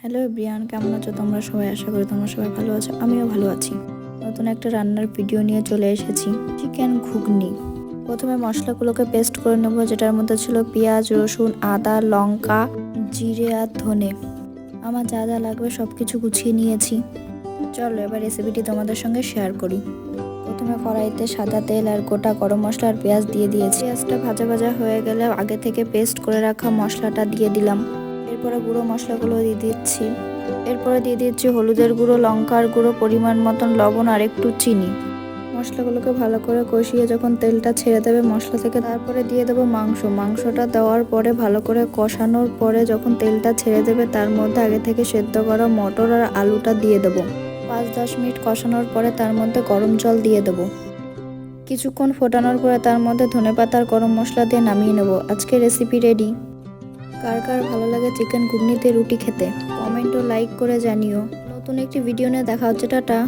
Hello everyone, কেমন আছো তোমরা সবাই? আশা করি তোমরা সবাই ভালো আছো, আমিও ভালো আছি। নতুন একটা রান্নার ভিডিও নিয়ে চলে এসেছি, চিকেন ঘুগনি। প্রথমে মশলাগুলোকে পেস্ট করে নেব, যেটার মধ্যে ছিল পেঁয়াজ, রসুন, আদা, লঙ্কা, জিরে আর ধনে। আমার যা যা লাগবে সব কিছু গুছিয়ে নিয়েছি। চলো এবার রেসিপিটি তোমাদের সঙ্গে শেয়ার করি। প্রথমে কড়াইতে সাদা তেল আর গোটা গরম মশলা আর পেঁয়াজ দিয়ে দিয়েছি। পেঁয়াজটা ভাজা ভাজা হয়ে গেলে আগে থেকে পেস্ট করে রাখা মশলাটা দিয়ে দিলাম। এরপরে গুঁড়ো মশলাগুলো দিয়ে দিচ্ছি। এরপরে দিয়ে দিচ্ছি হলুদের গুঁড়ো, লঙ্কার গুঁড়ো, পরিমাণ মতন লবণ আর একটু চিনি। মশলাগুলোকে ভালো করে কষিয়ে যখন তেলটা ছেড়ে দেবে মশলা থেকে, তারপরে দিয়ে দেবো মাংসটা দেওয়ার পরে ভালো করে কষানোর পরে যখন তেলটা ছেড়ে দেবে তার মধ্যে আগে থেকে সেদ্ধ করা মটর আর আলুটা দিয়ে দেবো। 5-10 মিনিট কষানোর পরে তার মধ্যে গরম জল দিয়ে দেবো। কিছুক্ষণ ফোটানোর পরে তার মধ্যে ধনেপাতা আর গরম মশলা দিয়ে নামিয়ে নেব। আজকে রেসিপি রেডি। কার কার ভালো লাগে চিকেন ঘুগনিতে রুটি খেতে, কমেন্ট ও লাইক করে জানিও। নতুন একটি ভিডিও নিয়ে দেখা হচ্ছে, টাটা।